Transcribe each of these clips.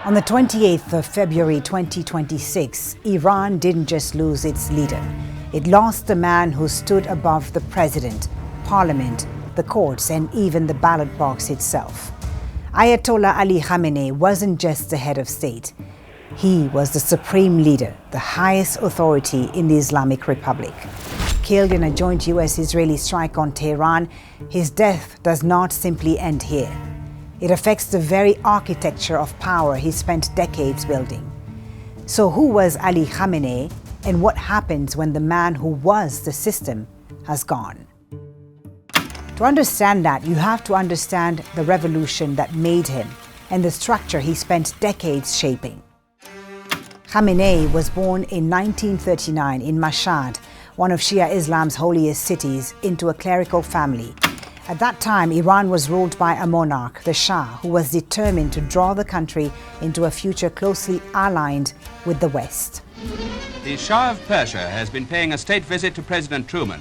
On the 28th of February 2026, Iran didn't just lose its leader. It lost the man who stood above the president, parliament, the courts, and even the ballot box itself. Ayatollah Ali Khamenei wasn't just the head of state. He was the supreme leader, the highest authority in the Islamic Republic. Killed in a joint US-Israeli strike on Tehran, his death does not simply end here. It affects the very architecture of power he spent decades building. So who was Ali Khamenei, and what happens when the man who was the system has gone? To understand that, you have to understand the revolution that made him and the structure he spent decades shaping. Khamenei was born in 1939 in Mashhad, one of Shia Islam's holiest cities, into a clerical family. At that time, Iran was ruled by a monarch, the Shah, who was determined to draw the country into a future closely aligned with the West. The Shah of Persia has been paying a state visit to President Truman.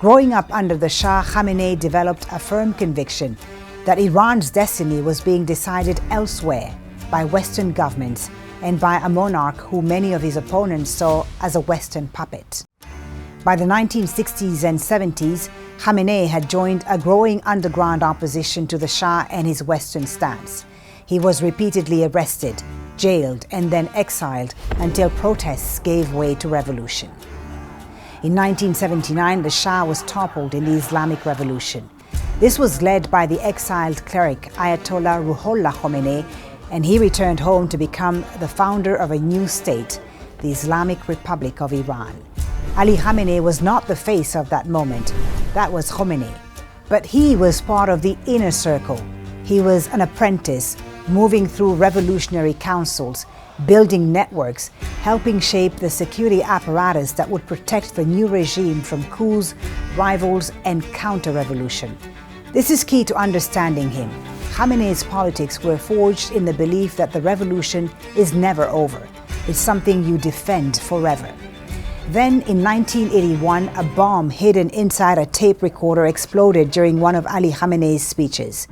Growing up under the Shah, Khamenei developed a firm conviction that Iran's destiny was being decided elsewhere by Western governments and by a monarch who many of his opponents saw as a Western puppet. By the 1960s and 70s, Khamenei had joined a growing underground opposition to the Shah and his Western stance. He was repeatedly arrested, jailed, and then exiled until protests gave way to revolution. In 1979, the Shah was toppled in the Islamic Revolution. This was led by the exiled cleric Ayatollah Ruhollah Khomeini, and he returned home to become the founder of a new state, the Islamic Republic of Iran. Ali Khamenei was not the face of that moment. That was Khomeini. But he was part of the inner circle. He was an apprentice, moving through revolutionary councils, building networks, helping shape the security apparatus that would protect the new regime from coups, rivals, and counter-revolution. This is key to understanding him. Khamenei's politics were forged in the belief that the revolution is never over. It's something you defend forever. Then, in 1981, a bomb hidden inside a tape recorder exploded during one of Ali Khamenei's speeches.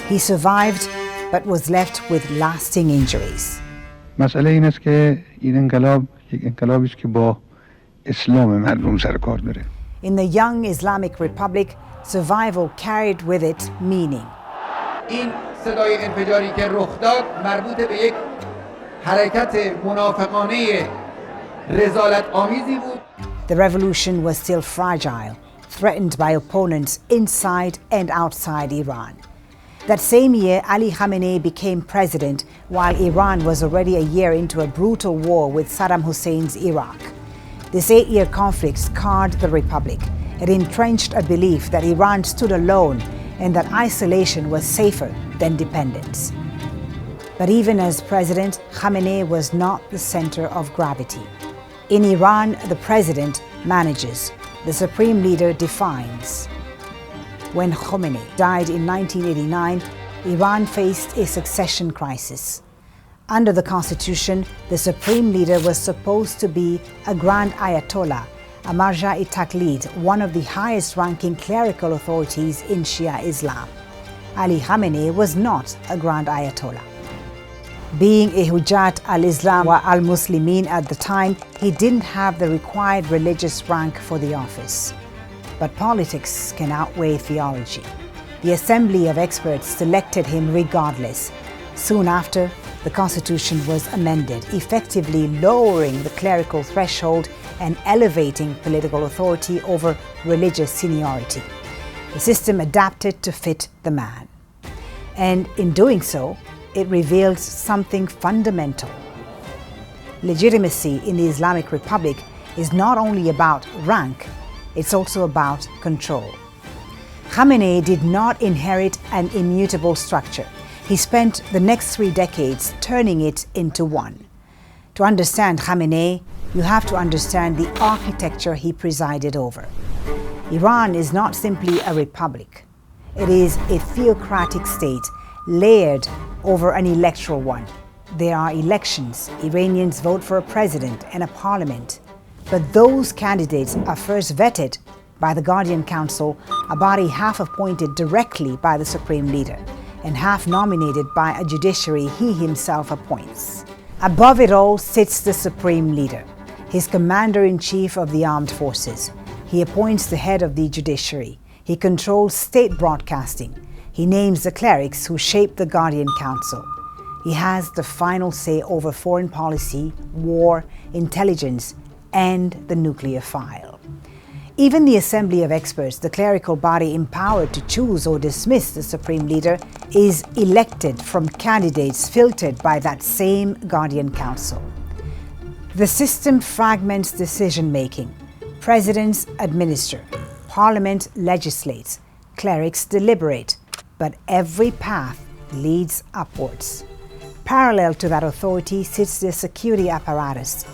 He survived, but was left with lasting injuries. مسئله این است که این انقلاب یک انقلابی است که با اسلام مردم سر کار داره. In the young Islamic Republic, survival carried with it meaning. این صدای انفجاری که رخ داد مربوط به یک حرکت منافقانه رذالت آمیزی بود. The revolution was still fragile, threatened by opponents inside and outside Iran. That same year, Ali Khamenei became president while Iran was already a year into a brutal war with Saddam Hussein's Iraq. This 8-year conflict scarred the republic. It entrenched a belief that Iran stood alone and that isolation was safer than dependence. But even as president, Khamenei was not the center of gravity. In Iran, the president manages, the supreme leader defines. When Khomeini died in 1989, Iran faced a succession crisis. Under the constitution, the supreme leader was supposed to be a grand ayatollah, a marja-e-taqlid, one of the highest-ranking clerical authorities in Shia Islam. Ali Khamenei was not a grand ayatollah. Being a Hujjat al-Islam wa al-Muslimin at the time, he didn't have the required religious rank for the office. But politics can outweigh theology. The assembly of experts selected him regardless. Soon after, the constitution was amended, effectively lowering the clerical threshold and elevating political authority over religious seniority. The system adapted to fit the man. And in doing so, it reveals something fundamental. Legitimacy in the Islamic Republic is not only about rank, it's also about control. Khamenei did not inherit an immutable structure. He spent the next 3 decades turning it into one. To understand Khamenei, you have to understand the architecture he presided over. Iran is not simply a republic. It is a theocratic state layered over an electoral one. There are elections. Iranians vote for a president and a parliament. But those candidates are first vetted by the Guardian Council, a body half appointed directly by the Supreme Leader. and half nominated by a judiciary he himself appoints. Above it all sits the supreme leader, his commander-in-chief of the armed forces. He appoints the head of the judiciary. He controls state broadcasting. He names the clerics who shape the Guardian Council. He has the final say over foreign policy, war, intelligence, and the nuclear file. Even the Assembly of Experts, the clerical body empowered to choose or dismiss the supreme leader, is elected from candidates filtered by that same Guardian Council. The system fragments decision-making. Presidents administer, Parliament legislates, clerics deliberate, but every path leads upwards. Parallel to that authority sits the security apparatus.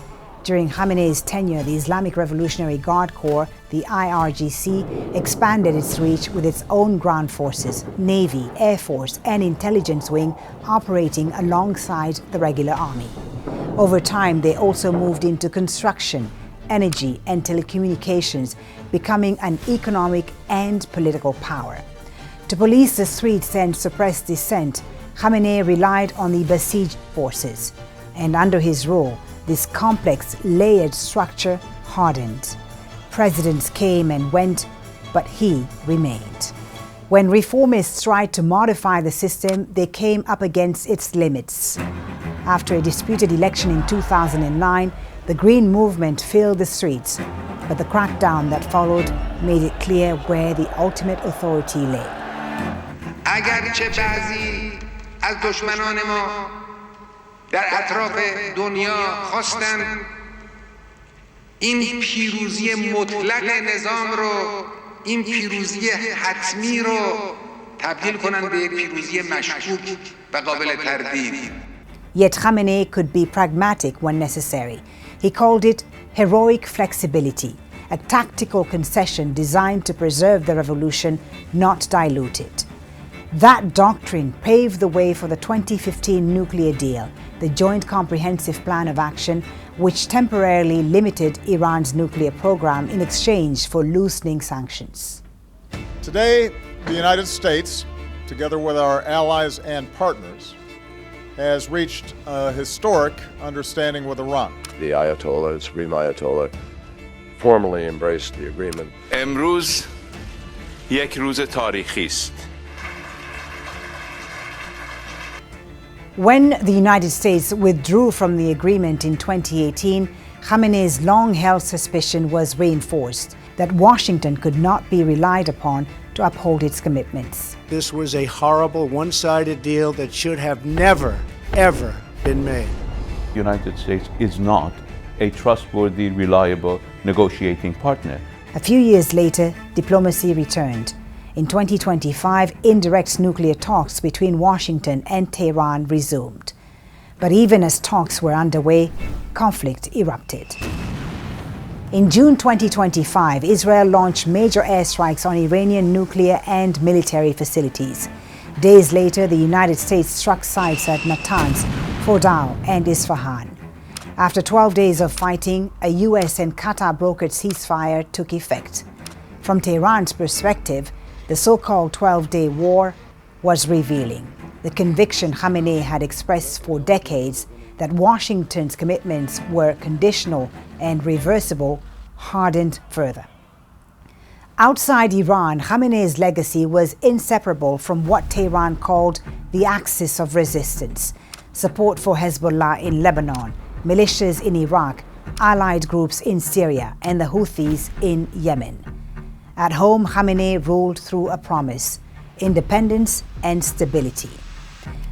During Khamenei's tenure, the Islamic Revolutionary Guard Corps, the IRGC, expanded its reach with its own ground forces, Navy, Air Force, and intelligence wing operating alongside the regular army. Over time, they also moved into construction, energy, and telecommunications, becoming an economic and political power. To police the streets and suppress dissent, Khamenei relied on the besieged forces, and under his rule, this complex, layered structure hardened. Presidents came and went, but he remained. When reformists tried to modify the system, they came up against its limits. After a disputed election in 2009, the Green Movement filled the streets, but the crackdown that followed made it clear where the ultimate authority lay. اگرچه بعضی از دشمنان ما در اطراف دنیا خواستند این پیروزی مطلق نظام رو، این پیروزی حتمی رو تبدیل کنند به یک پیروزی مشکوک و قابل تردید. Yet Khamenei could be pragmatic when necessary. He called it heroic flexibility, a tactical concession designed to preserve the revolution, not dilute it. That doctrine paved the way for the 2015 nuclear deal, the Joint Comprehensive Plan of Action, which temporarily limited Iran's nuclear program in exchange for loosening sanctions. Today, the United States, together with our allies and partners, has reached a historic understanding with Iran. The Ayatollah, Supreme Ayatollah, formally embraced the agreement. امروز یک روز تاریخی است. When the United States withdrew from the agreement in 2018, Khamenei's long-held suspicion was reinforced that Washington could not be relied upon to uphold its commitments. This was a horrible, one-sided deal that should have never, ever been made. The United States is not a trustworthy, reliable negotiating partner. A few years later, diplomacy returned. In 2025, indirect nuclear talks between Washington and Tehran resumed. But even as talks were underway, conflict erupted. In June 2025, Israel launched major airstrikes on Iranian nuclear and military facilities. Days later, the United States struck sites at Natanz, Fordow, and Isfahan. After 12 days of fighting, a US and Qatar-brokered ceasefire took effect. From Tehran's perspective, the so-called 12-day war was revealing. The conviction Khamenei had expressed for decades that Washington's commitments were conditional and reversible hardened further. Outside Iran, Khamenei's legacy was inseparable from what Tehran called the axis of resistance: support for Hezbollah in Lebanon, militias in Iraq, allied groups in Syria, and the Houthis in Yemen. At home, Khamenei ruled through a promise: independence and stability.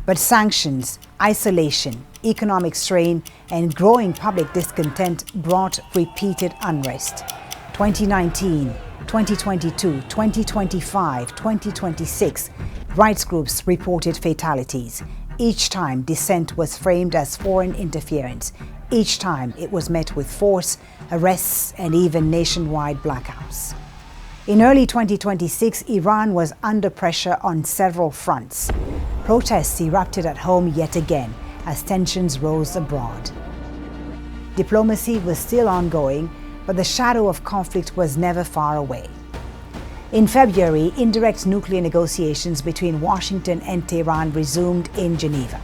But sanctions, isolation, economic strain, and growing public discontent brought repeated unrest. 2019, 2022, 2025, 2026, rights groups reported fatalities. Each time, dissent was framed as foreign interference. Each time, it was met with force, arrests, and even nationwide blackouts. In early 2026, Iran was under pressure on several fronts. Protests erupted at home yet again as tensions rose abroad. Diplomacy was still ongoing, but the shadow of conflict was never far away. In February, indirect nuclear negotiations between Washington and Tehran resumed in Geneva.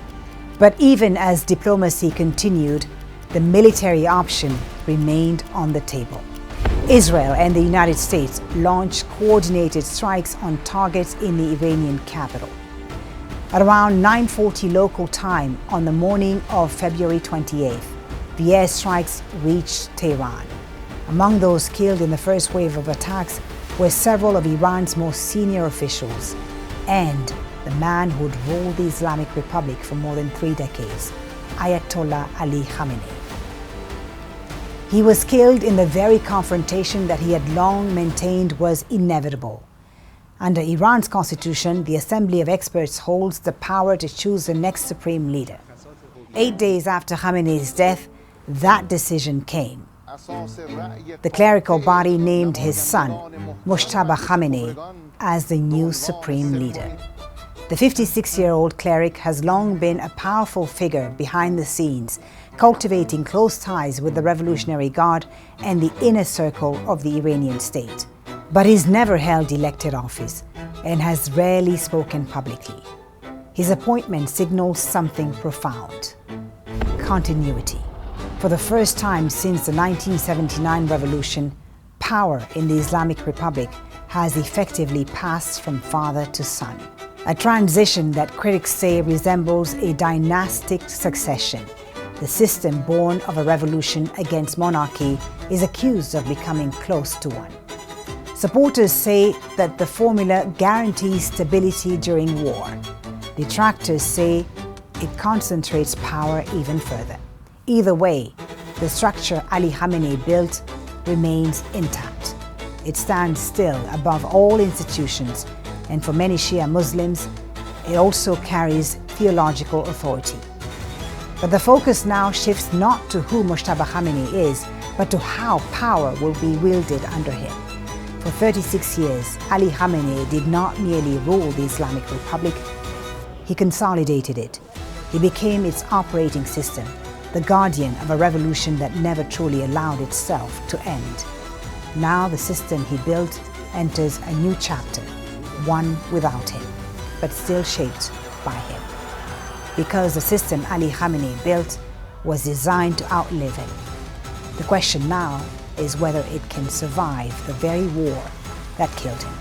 But even as diplomacy continued, the military option remained on the table. Israel and the United States launched coordinated strikes on targets in the Iranian capital. At around 9:40 local time on the morning of February 28th, the airstrikes reached Tehran. Among those killed in the first wave of attacks were several of Iran's most senior officials and the man who'd ruled the Islamic Republic for more than 3 decades, Ayatollah Ali Khamenei. He was killed in the very confrontation that he had long maintained was inevitable. Under Iran's constitution, the Assembly of Experts holds the power to choose the next supreme leader. 8 days after Khamenei's death, that decision came. The clerical body named his son, Mojtaba Khamenei, as the new supreme leader. The 56-year-old cleric has long been a powerful figure behind the scenes, cultivating close ties with the Revolutionary Guard and the inner circle of the Iranian state. But he's never held elected office and has rarely spoken publicly. His appointment signals something profound: continuity. For the first time since the 1979 revolution, power in the Islamic Republic has effectively passed from father to son. A transition that critics say resembles a dynastic succession. The system born of a revolution against monarchy is accused of becoming close to one. Supporters say that the formula guarantees stability during war. Detractors say it concentrates power even further. Either way, the structure Ali Khamenei built remains intact. It stands still above all institutions, and for many Shia Muslims, it also carries theological authority. But the focus now shifts not to who Mojtaba Khamenei is, but to how power will be wielded under him. For 36 years, Ali Khamenei did not merely rule the Islamic Republic, he consolidated it. He became its operating system, the guardian of a revolution that never truly allowed itself to end. Now the system he built enters a new chapter, one without him, but still shaped by him. Because the system Ali Khamenei built was designed to outlive him. The question now is whether it can survive the very war that killed him.